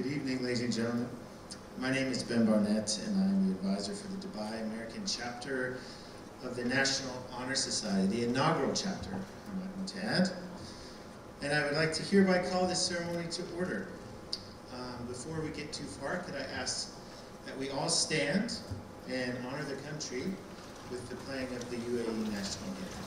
Good evening, ladies and gentlemen. My name is Ben Barnett, and I'm the advisor for the Dubai American chapter of the National Honor Society, the inaugural chapter, I might want to add. And I would like to hereby call this ceremony to order. Before we get too far, could I ask that we all stand and honor the country with the playing of the UAE national anthem.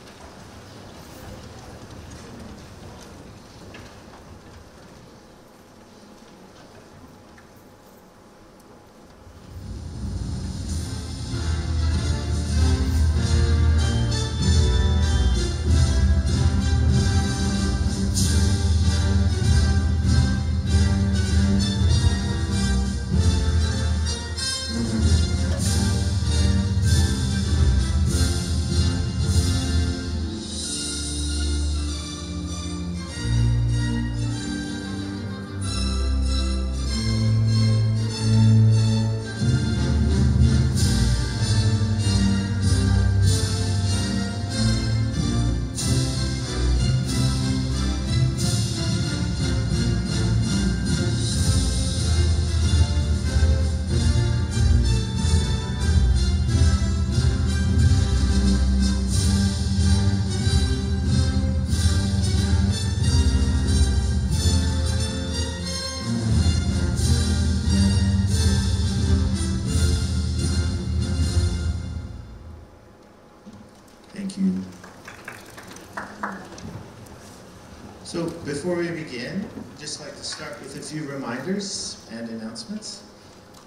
So before we begin, I'd just like to start with a few reminders and announcements.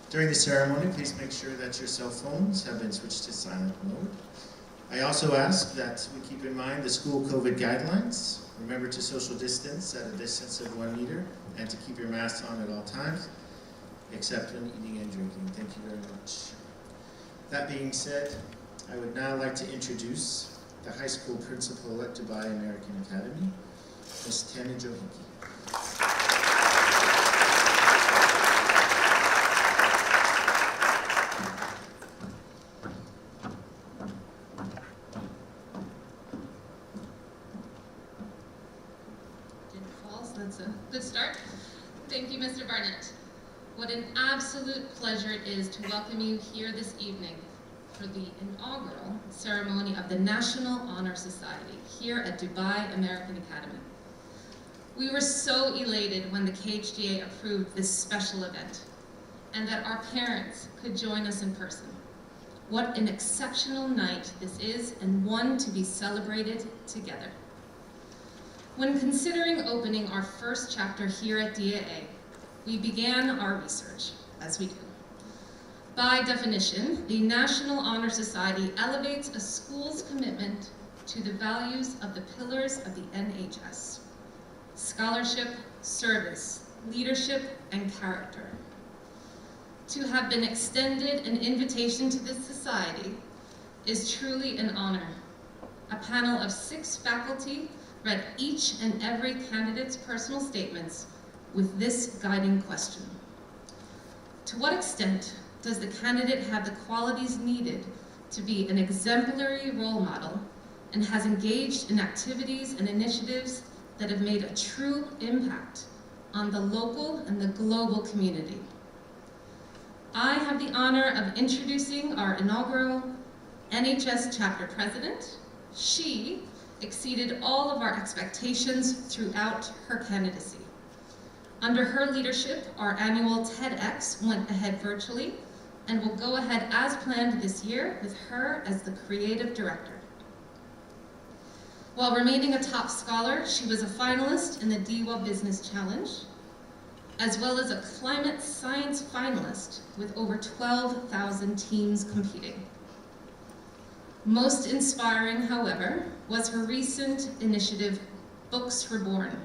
During the ceremony, please make sure that your cell phones have been switched to silent mode. I also ask that we keep in mind the school COVID guidelines. Remember to social distance at a distance of 1 meter and to keep your masks on at all times, except when eating and drinking. Thank you very much. That being said, I would now like to introduce the high school principal at Dubai American Academy, Ms. Tana Johinki. Didn't fall, so that's a good start. Thank you, Mr. Barnett. What an absolute pleasure it is to welcome you here this evening for the inaugural ceremony of the National Honor Society here at Dubai American Academy. We were so elated when the KHDA approved this special event and that our parents could join us in person. What an exceptional night this is, and one to be celebrated together. When considering opening our first chapter here at DAA, we began our research, as we do. By definition, the National Honor Society elevates a school's commitment to the values of the pillars of the NHS: scholarship, service, leadership, and character. To have been extended an invitation to this society is truly an honor. A panel of 6 faculty read each and every candidate's personal statements with this guiding question: to what extent does the candidate have the qualities needed to be an exemplary role model and has engaged in activities and initiatives that have made a true impact on the local and the global community? I have the honor of introducing our inaugural NHS chapter president. She exceeded all of our expectations throughout her candidacy. Under her leadership, our annual TEDx went ahead virtually and will go ahead as planned this year with her as the creative director. While remaining a top scholar, she was a finalist in the DAA Business Challenge, as well as a climate science finalist with over 12,000 teams competing. Most inspiring, however, was her recent initiative, Books Reborn.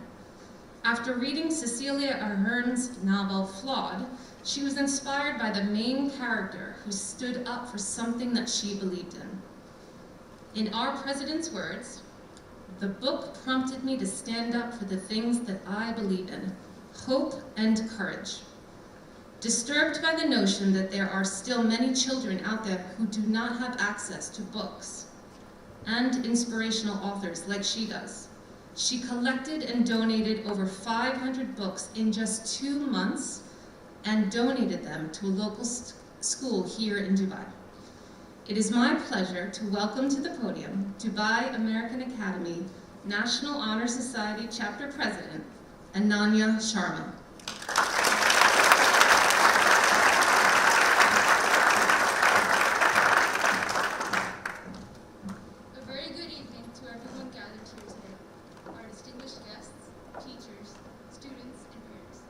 After reading Cecilia Ahern's novel, Flawed, she was inspired by the main character who stood up for something that she believed in. In our president's words, "The book prompted me to stand up for the things that I believe in, hope and courage. Disturbed by the notion that there are still many children out there who do not have access to books and inspirational authors like she does, she collected and donated over 500 books in just 2 months and donated them to a local school here in Dubai. It is my pleasure to welcome to the podium Dubai American Academy National Honor Society Chapter President, Ananya Sharma. A very good evening to everyone gathered here today, our distinguished guests, teachers, students, and parents.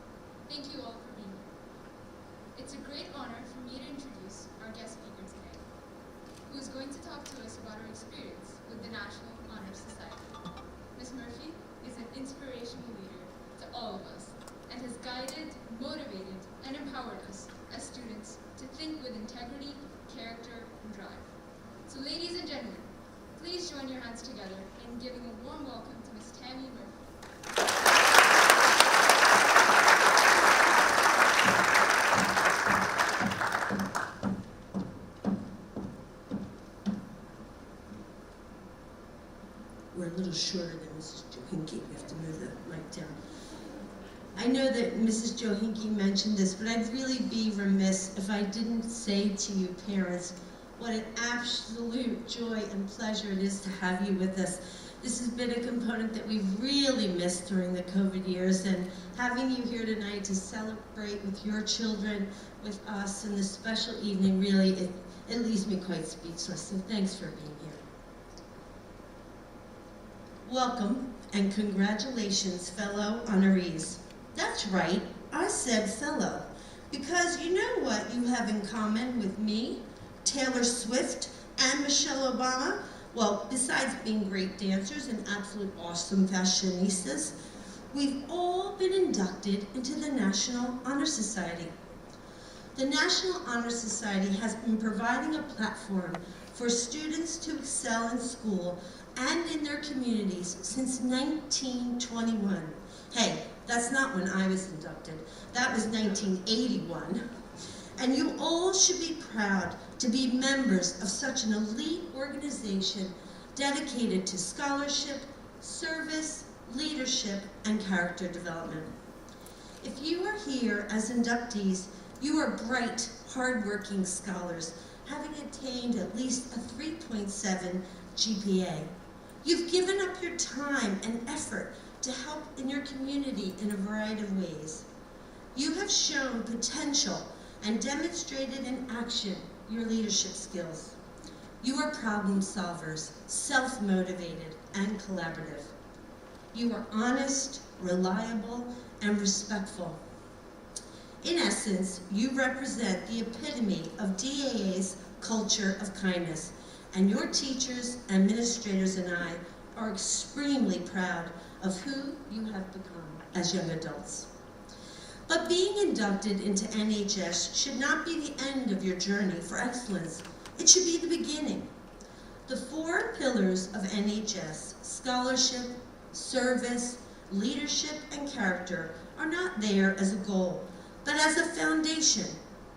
Thank you all for being here. It's a great honor for me to introduce our guest speaker today, who is going to talk to us about her experience with the National Honor Society. Ms. Murphy is an inspirational leader to all of us and has guided, motivated, and empowered us as students to think with integrity, character, and drive. So ladies and gentlemen, please join your hands together in giving a warm welcome to Ms. Tammy Murphy. We're a little shorter than Mrs. Johinke. We have to move the mic down. I know that Mrs. Johinke mentioned this, but I'd really be remiss if I didn't say to you parents what an absolute joy and pleasure it is to have you with us. This has been a component that we've really missed during the COVID years, and having you here tonight to celebrate with your children, with us in this special evening, really, it leaves me quite speechless, so thanks for being here. Welcome and congratulations, fellow honorees. That's right, I said fellow, because you know what you have in common with me, Taylor Swift, and Michelle Obama? Well, besides being great dancers and absolute awesome fashionistas, we've all been inducted into the National Honor Society. The National Honor Society has been providing a platform for students to excel in school and in their communities since 1921. Hey, that's not when I was inducted. That was 1981. And you all should be proud to be members of such an elite organization dedicated to scholarship, service, leadership, and character development. If you are here as inductees, you are bright, hardworking scholars, having attained at least a 3.7 GPA. You've given up your time and effort to help in your community in a variety of ways. You have shown potential and demonstrated in action your leadership skills. You are problem solvers, self-motivated, and collaborative. You are honest, reliable, and respectful. In essence, you represent the epitome of DAA's culture of kindness, and your teachers, administrators, and I are extremely proud of who you have become as young adults. But being inducted into NHS should not be the end of your journey for excellence. It should be the beginning. The 4 pillars of NHS, scholarship, service, leadership, and character, are not there as a goal, but as a foundation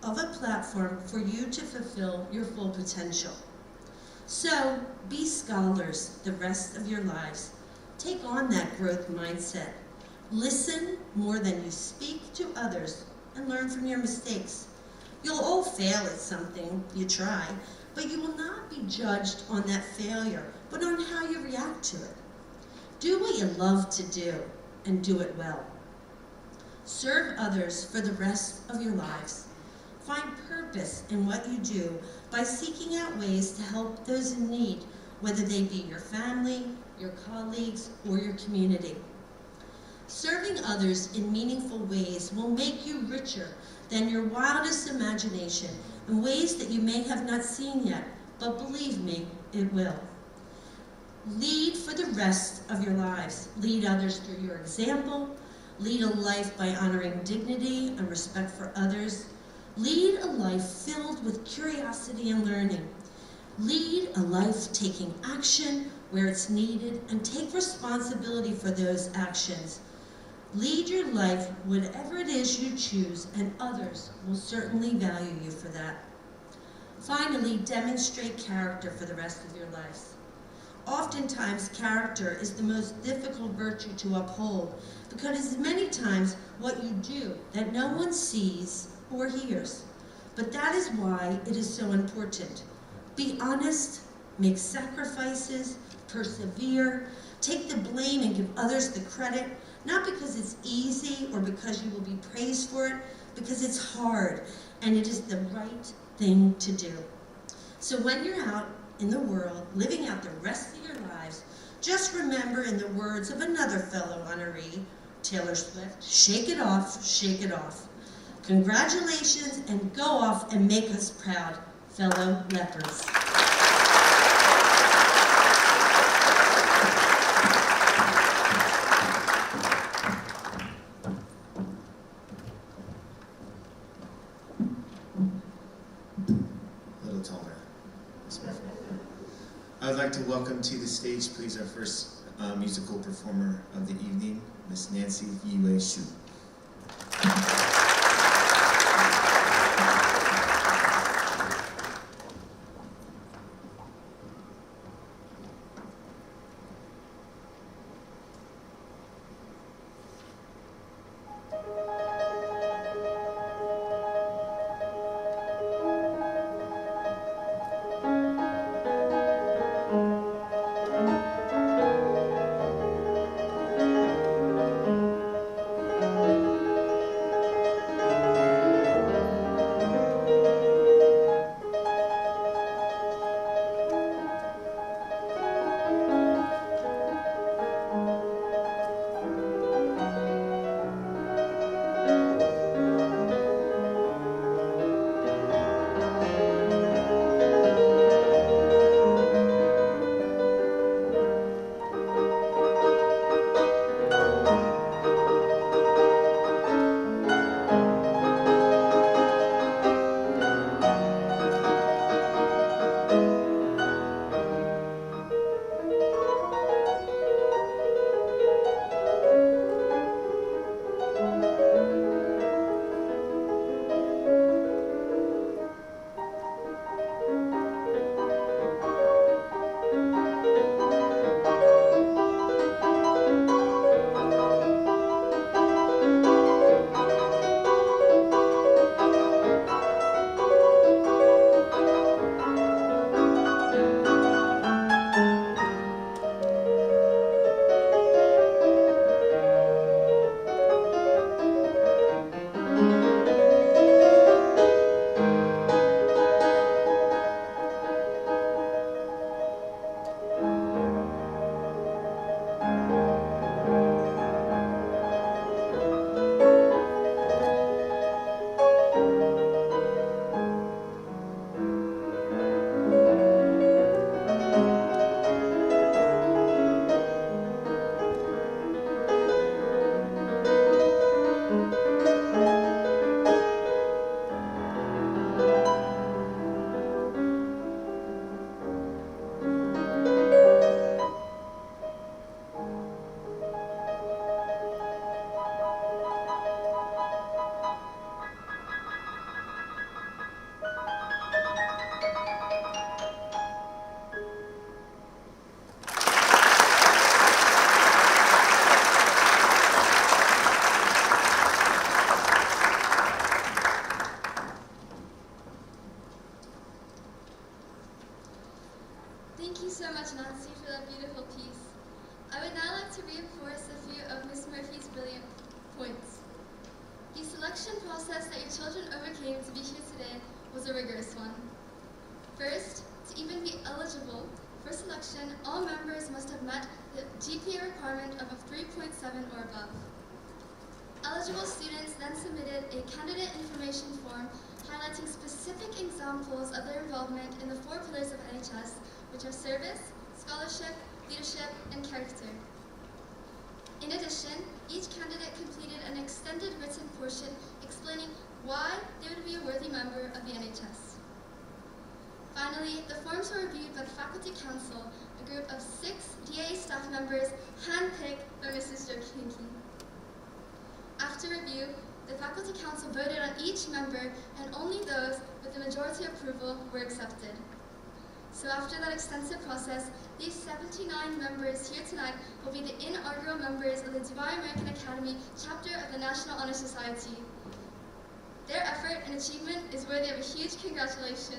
of a platform for you to fulfill your full potential. So, be scholars the rest of your lives. Take on that growth mindset. Listen more than you speak to others and learn from your mistakes. You'll all fail at something you try, but you will not be judged on that failure, but on how you react to it. Do what you love to do and do it well. Serve others for the rest of your lives. Find purpose in what you do by seeking out ways to help those in need, whether they be your family, your colleagues, or your community. Serving others in meaningful ways will make you richer than your wildest imagination in ways that you may have not seen yet, but believe me, it will. Lead for the rest of your lives. Lead others through your example. Lead a life by honoring dignity and respect for others. Lead a life filled with curiosity and learning. Lead a life taking action where it's needed and take responsibility for those actions. Lead your life whatever it is you choose, and others will certainly value you for that. Finally, demonstrate character for the rest of your lives. Oftentimes, character is the most difficult virtue to uphold because it's many times what you do that no one sees or hears. But that is why it is so important. Be honest, make sacrifices, persevere, take the blame and give others the credit, not because it's easy or because you will be praised for it, because it's hard and it is the right thing to do. So when you're out in the world, living out the rest of your lives, just remember, in the words of another fellow honoree, Taylor Swift, shake it off, shake it off. Congratulations, and go off and make us proud, fellow lepers. A little taller. I would like to welcome to the stage, please, our first musical performer of the evening, Miss Nancy Yue Shu. Thank you so much, Nancy, for that beautiful piece. I would now like to reinforce a few of Ms. Murphy's brilliant points. The selection process that your children overcame to be here today was a rigorous one. First, to even be eligible for selection, all members must have met the GPA requirement of a 3.7 or above. Eligible students then submitted a candidate information form highlighting specific examples of their involvement in the 4 pillars of NHS, which are service, scholarship, leadership, and character. In addition, each candidate completed an extended written portion explaining why they would be a worthy member of the NHS. Finally, the forms were reviewed by the Faculty Council, a group of 6 DAA staff members handpicked by Mrs. Jo Kinky. After review, the Faculty Council voted on each member, and only those with the majority approval were accepted. So after that extensive process, these 79 members here tonight will be the inaugural members of the Dubai American Academy chapter of the National Honor Society. Their effort and achievement is worthy of a huge congratulations.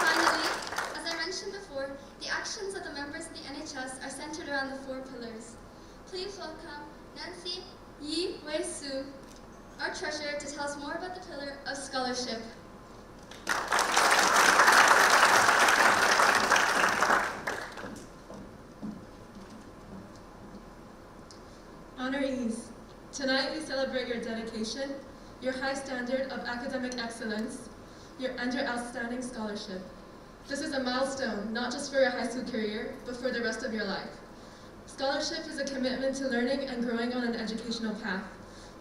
Finally, as I mentioned before, the actions of the members of the NHS are centered around the 4 pillars. Please welcome Nancy Yi Wei Su, our treasurer, to tell us more about the pillar of scholarship. Honorees, tonight we celebrate your dedication, your high standard of academic excellence, and your outstanding scholarship. This is a milestone, not just for your high school career, but for the rest of your life. Scholarship is a commitment to learning and growing on an educational path.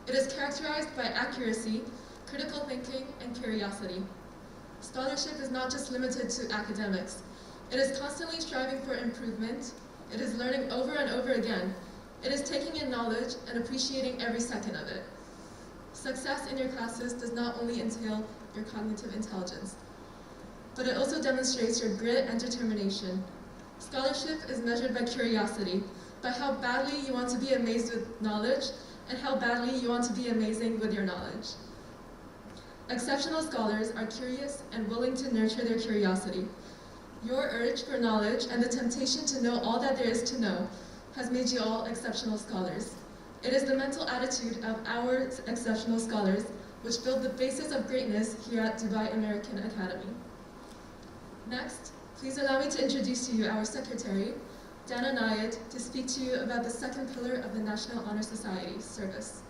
It is characterized by accuracy, critical thinking, and curiosity. Scholarship is not just limited to academics. It is constantly striving for improvement. It is learning over and over again. It is taking in knowledge and appreciating every second of it. Success in your classes does not only entail your cognitive intelligence, but it also demonstrates your grit and determination. Scholarship is measured by curiosity, by how badly you want to be amazed with knowledge and how badly you want to be amazing with your knowledge. Exceptional scholars are curious and willing to nurture their curiosity. Your urge for knowledge and the temptation to know all that there is to know has made you all exceptional scholars. It is the mental attitude of our exceptional scholars which build the basis of greatness here at Dubai American Academy. Next, please allow me to introduce to you our secretary, Dana Nayed, to speak to you about the second pillar of the National Honor Society, service.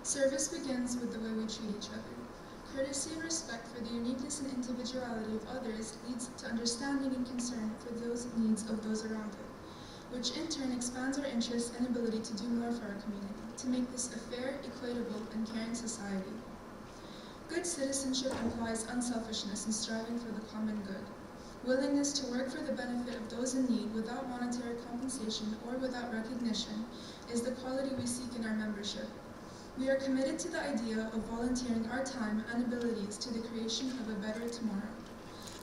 Service begins with the way we treat each other. Courtesy and respect for the uniqueness and individuality of others leads to understanding and concern for those needs of those around it, which in turn expands our interest and ability to do more for our community, to make this a fair, equitable, and caring society. Good citizenship implies unselfishness and striving for the common good. Willingness to work for the benefit of those in need without monetary compensation or without recognition is the quality we seek in our membership. We are committed to the idea of volunteering our time and abilities to the creation of a better tomorrow.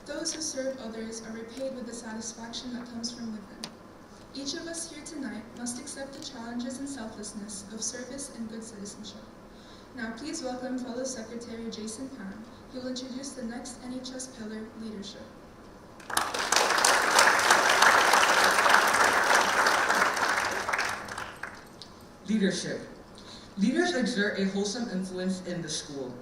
Those who serve others are repaid with the satisfaction that comes from within. Each of us here tonight must accept the challenges and selflessness of service and good citizenship. Now please welcome fellow Secretary Jason Pan, who will introduce the next NHS pillar, leadership. Leadership. Leaders exert a wholesome influence in the school.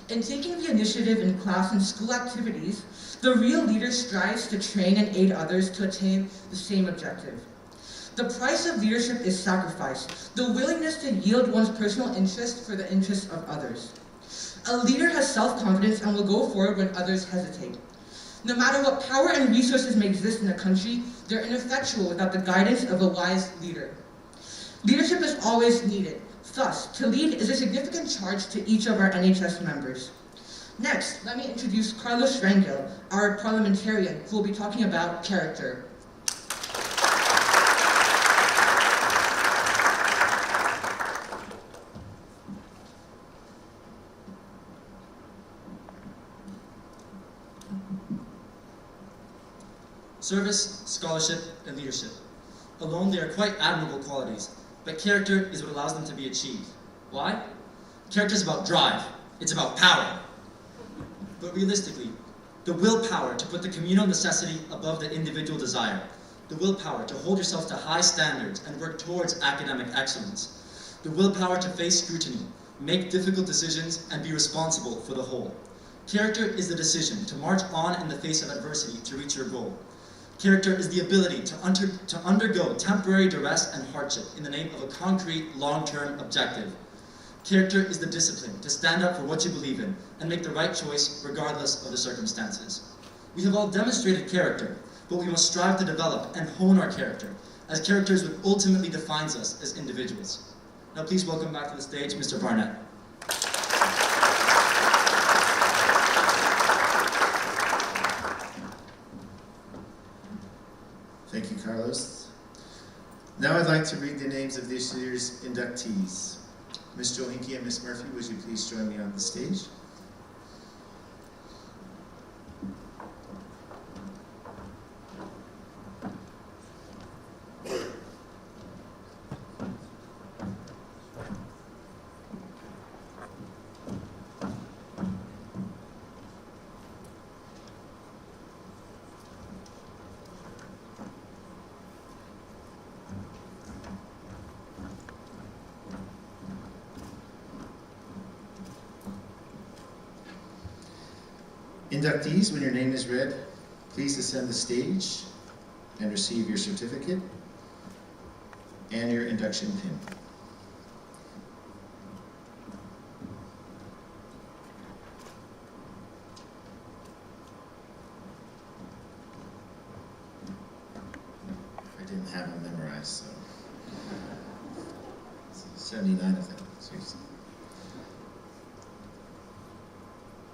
In taking the initiative in class and school activities, the real leader strives to train and aid others to attain the same objective. The price of leadership is sacrifice, the willingness to yield one's personal interest for the interest of others. A leader has self-confidence and will go forward when others hesitate. No matter what power and resources may exist in a country, they're ineffectual without the guidance of a wise leader. Leadership is always needed. Thus, to lead is a significant charge to each of our NHS members. Next, let me introduce Carlos Rangel, our parliamentarian, who will be talking about character. Service, scholarship, and leadership. Alone, they are quite admirable qualities, but character is what allows them to be achieved. Why? Character is about drive. It's about power. But realistically, the willpower to put the communal necessity above the individual desire, the willpower to hold yourself to high standards and work towards academic excellence, the willpower to face scrutiny, make difficult decisions, and be responsible for the whole. Character is the decision to march on in the face of adversity to reach your goal. Character is the ability to undergo temporary duress and hardship in the name of a concrete, long-term objective. Character is the discipline to stand up for what you believe in and make the right choice regardless of the circumstances. We have all demonstrated character, but we must strive to develop and hone our character, as character is what ultimately defines us as individuals. Now please welcome back to the stage Mr. Barnett. like to read the names of this year's inductees. Ms. Johinke and Ms. Murphy, would you please join me on the stage? Inductees, when your name is read, please ascend the stage and receive your certificate and your induction pin. I didn't have them memorized, so 79 of them, seriously.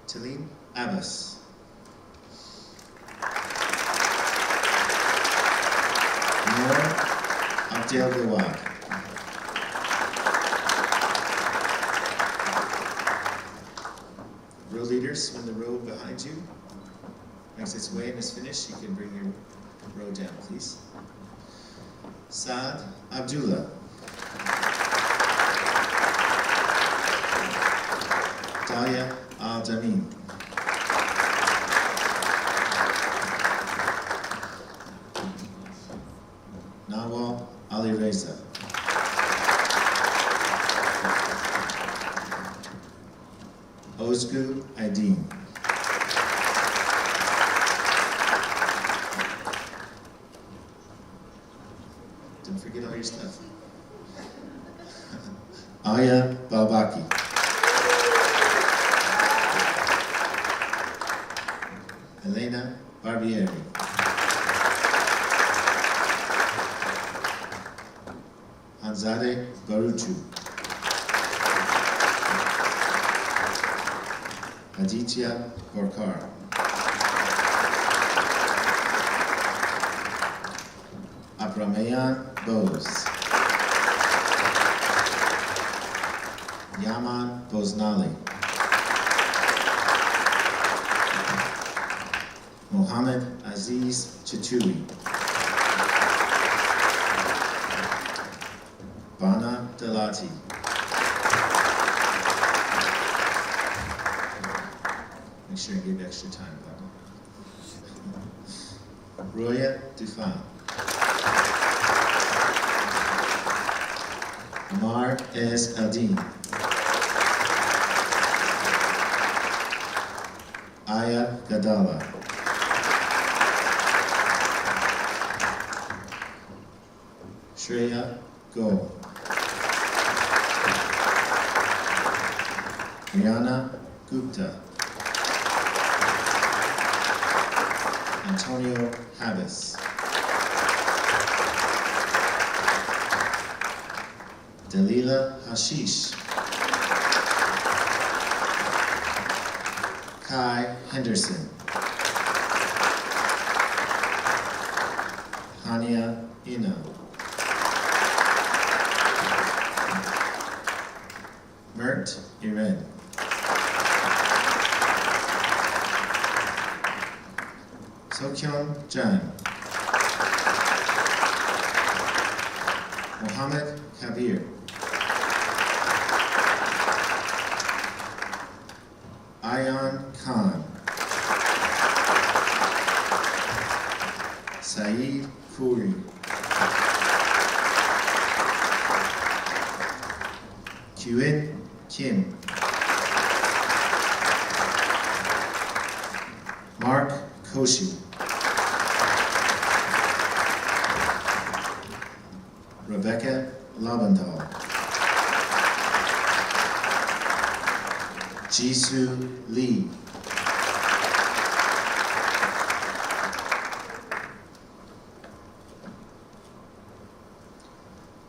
Talim Abbas. Noor Abdel Gawad. Row leaders, when the row behind you makes its way and is finished, you can bring your row down, please. Saad Abdullah. Dalia Al-Damin. Nawal Ali Reza. Ozgu Aideen. Don't forget all your stuff. Aya Balbaki. Elena Barbieri. Hanzade Baruchu. Aditya Borkar. Abramayan Bose. Yaman Boznali. Mohammed Aziz Chituri. Bana Delati. Make sure you give extra time, Bana. Roya Dufan. Amar Es Aldin. Aya Gadala. Shreya Go. Rihanna Gupta. Antonio Habis. Dalila Hashish. Kai Henderson. Hania Ina. Mert Iren. Sokyeon Jan. Mohammed Kabir. Ayan Khan. Saeed Khoury. Kyuin Kim. Mark Koshi. Rebecca Lobenthal. Jisoo Lee.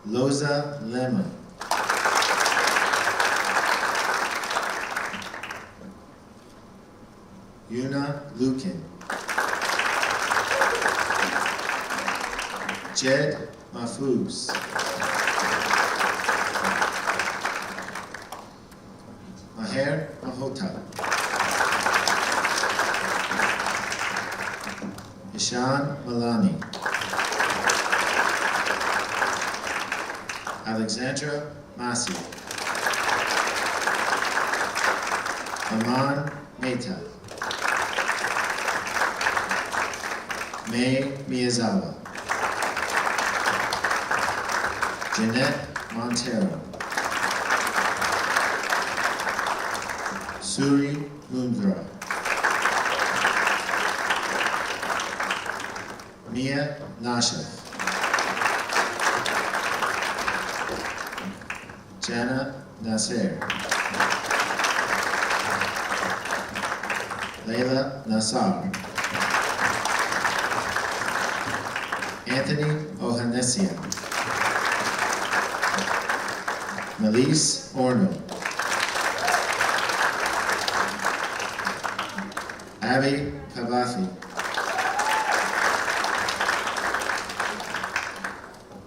Loza Lemon. Yuna Lukin. Jed Mahfouz. Maher Mahota. Ishan Malani. Alexandra Masi. Aman Mehta. May Miyazawa. Jeanette Montero. Suri Mundra. Mia Nashef. Jana Nasser. Layla Nassar. Anthony Ohanesia. Melise Orno. Abby Pavafi.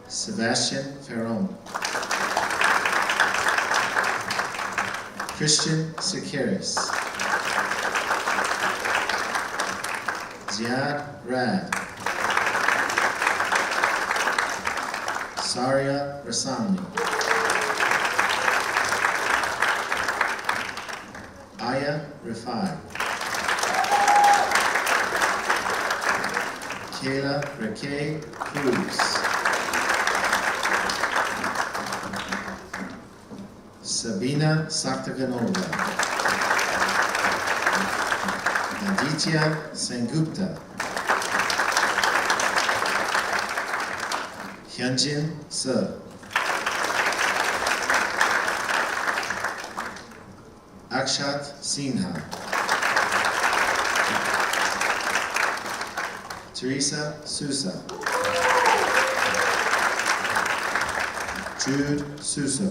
Sebastian Ferron. Christian Sikeris. Ziad Rad. Saria Rasamni. Aya Rifai. Kayla Rake Cruz. Sabina Saktaganova. Aditya Sengupta. Hyunjin Se. Akshat Sinha. Teresa Sousa. Jude Suso.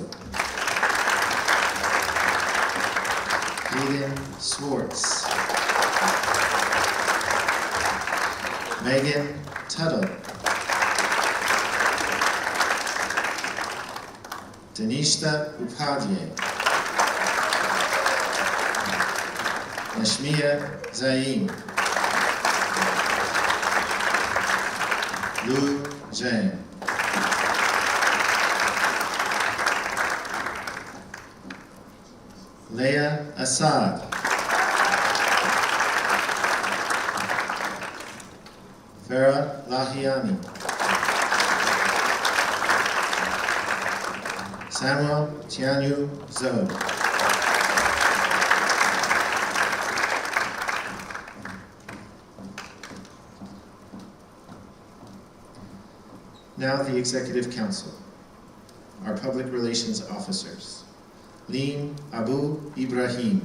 Hayden Swartz. Megan Tuttle. Danishta Upadhyay. Nashmiya Zaim. Lu Zhang. Leah Assad. Farah Lahiani. Samuel Tianyu Zhou. Now the Executive Council, our public relations officers. Leen Abu Ibrahim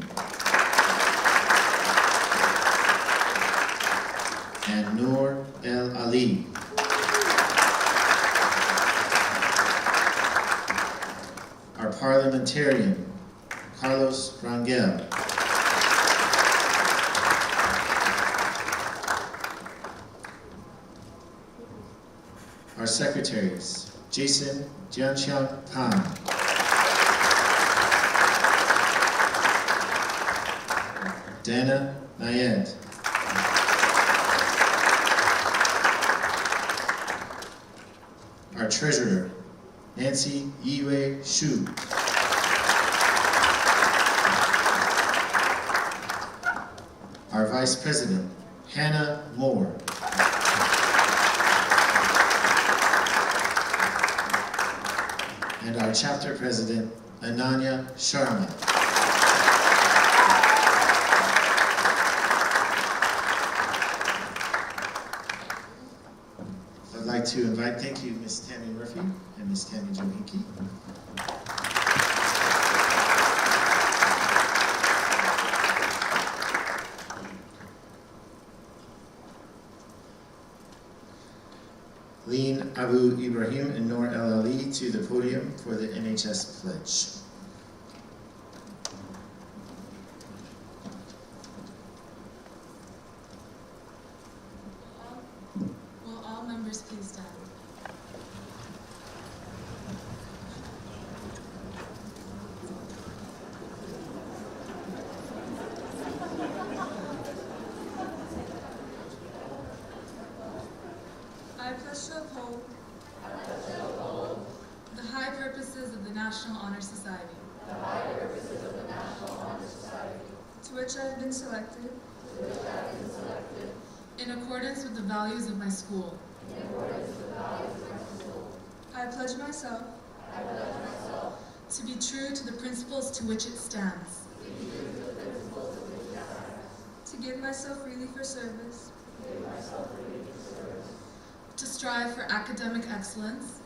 and Noor El Ali. Our parliamentarian, Carlos Rangel. Our secretaries, Jason Jianxiang Pan. Dana Nayed. Our treasurer, Nancy Yue Shu. Our vice president, Hannah Moore. And our chapter president, Ananya Sharma. I'd like to invite, thank you, Ms. Tammy Murphy and Ms. Tammy Johinke. Leen Abu Ibrahim and Noor El Ali to the podium for the NHS Pledge. Will all members please stand? National Honor Society, to which I have been selected, in accordance with the values of my school. I pledge myself To be true to the principles to which it stands. to give myself freely for service, To strive for academic excellence.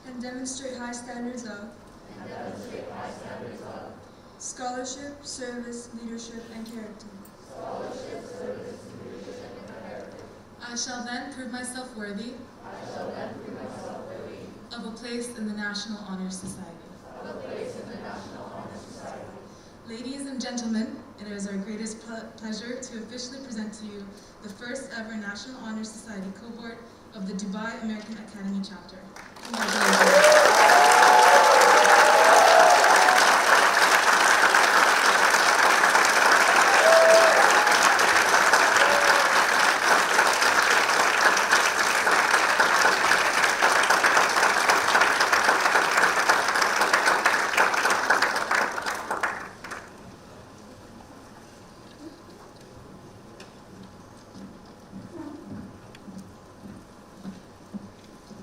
and demonstrate high standards of scholarship, service, leadership, and character. I shall then prove myself worthy of a place in the National Honor Society. Ladies and gentlemen, it is our greatest pleasure to officially present to you the first ever National Honor Society cohort of the Dubai American Academy chapter. Congratulations.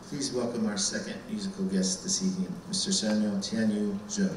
Please welcome our second musical guest this evening, Mr. Samuel Tianyu Zhou.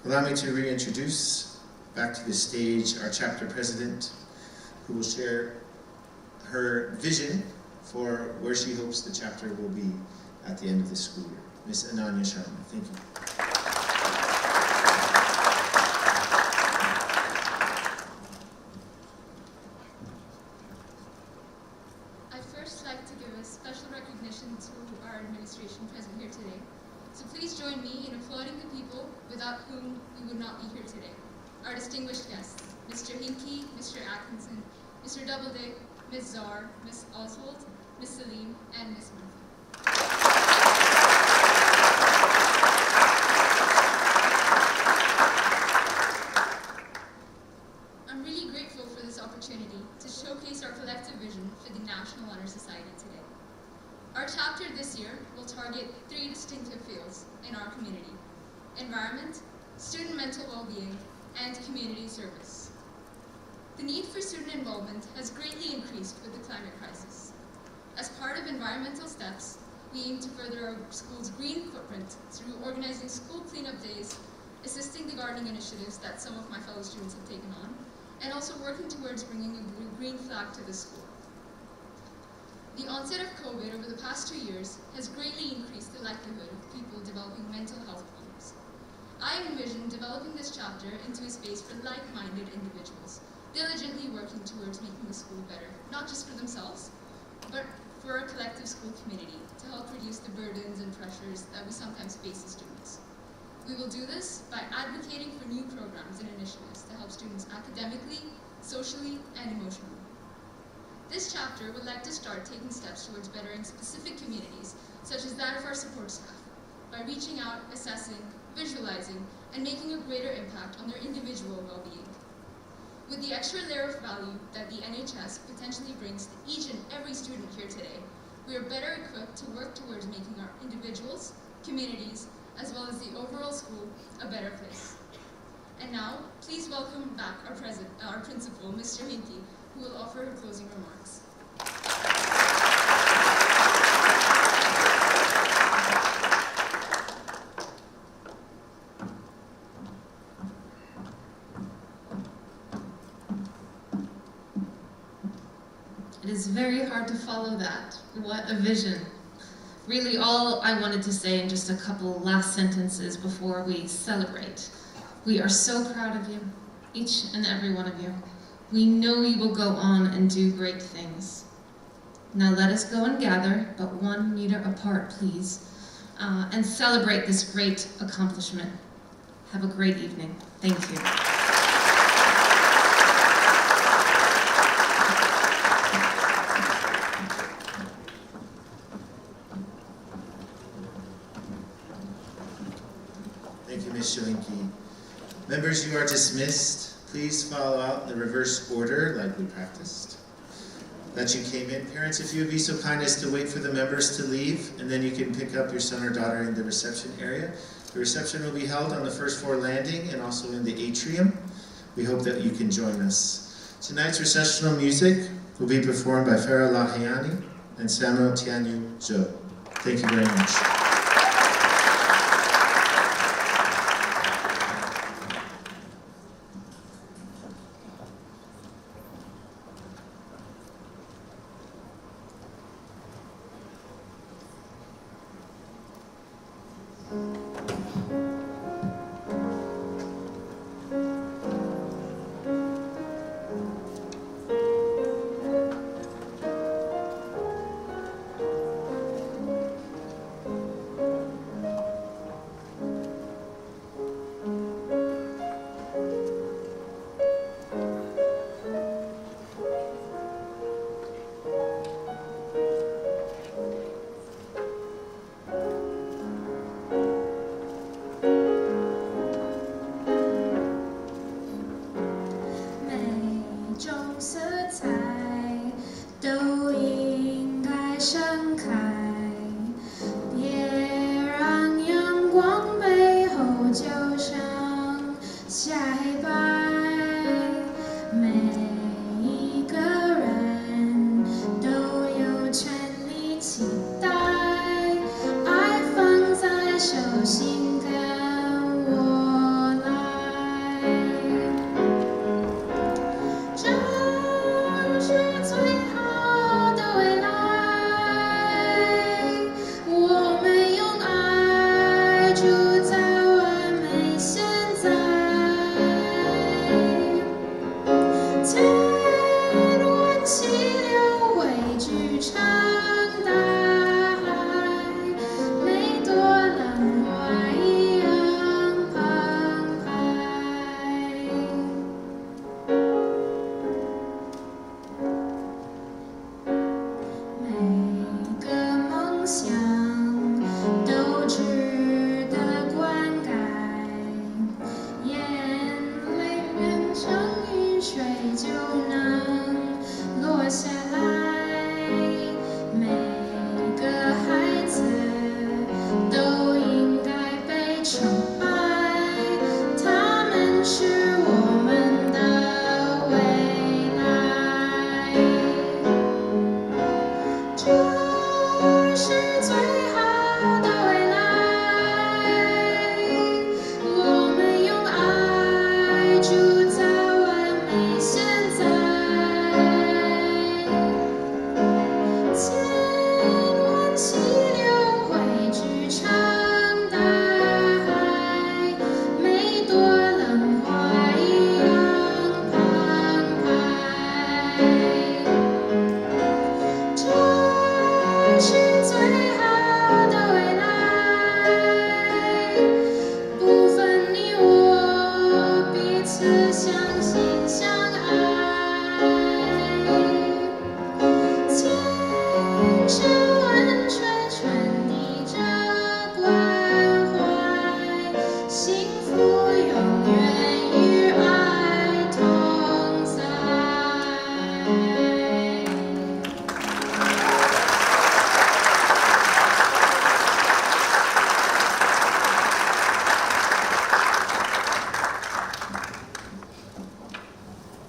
Allow me to reintroduce back to the stage our chapter president, who will share her vision for where she hopes the chapter will be at the end of the school year. Ms. Ananya Sharma, thank you. I'd first like to give a special recognition to our administration present here today. So please join me in applauding the people without whom we would not be here today. Our distinguished guests, Mr. Hinkie, Mr. Atkinson, Mr. Doubleday, Ms. Czar, Ms. Oswald, Ms. Salim, and Ms. Murphy. I'm really grateful for this opportunity to showcase our collective vision for the National Honor Society today. Our chapter this year will target 3 distinctive fields in our community: environment, student mental well-being, and community service. The need for student involvement has greatly increased with the climate crisis. As part of environmental steps, we aim to further our school's green footprint through organizing school cleanup days, assisting the gardening initiatives that some of my fellow students have taken on, and also working towards bringing a green flag to the school. The onset of COVID over the past 2 years has greatly increased the likelihood of people developing mental health problems. I envision developing this chapter into a space for like-minded individuals, diligently working towards making the school better, not just for themselves, but for a collective school community to help reduce the burdens and pressures that we sometimes face as students. We will do this by advocating for new programs and initiatives to help students academically, socially, and emotionally. This chapter would like to start taking steps towards bettering specific communities, such as that of our support staff, by reaching out, assessing, visualizing, and making a greater impact on their individual well-being. With the extra layer of value that the NHS potentially brings to each and every student here today, we are better equipped to work towards making our individuals, communities, as well as the overall school a better place. And now, please welcome back our principal, Mr. Hinkie, who will offer her closing remarks. It is very hard to follow that. What a vision. Really, all I wanted to say in just a couple last sentences before we celebrate. We are so proud of you, each and every one of you. We know you will go on and do great things. Now let us go and gather, but 1 meter apart, please, and celebrate this great accomplishment. Have a great evening. Thank you. Thank you, Ms. Shalinki. Members, you are dismissed. Please follow out in the reverse order like we practiced that you came in. Parents, if you would be so kind as to wait for the members to leave, and then you can pick up your son or daughter in the reception area. The reception will be held on the first floor landing and also in the atrium. We hope that you can join us. Tonight's recessional music will be performed by Farah Lahiani and Samuel Tianyu Zhou. Thank you very much.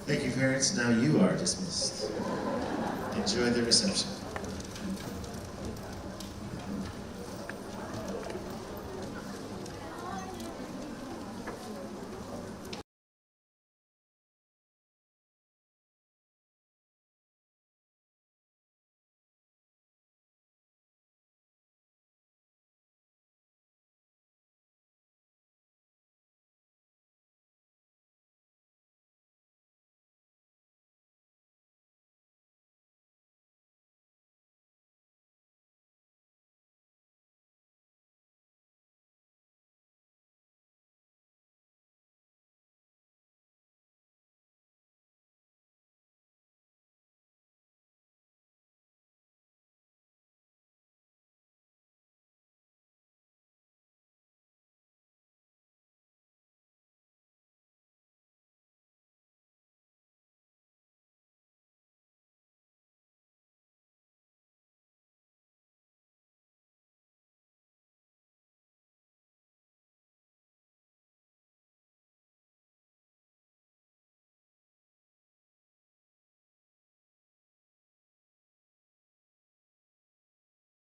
Thank you, parents. Now you are dismissed. Enjoy the reception.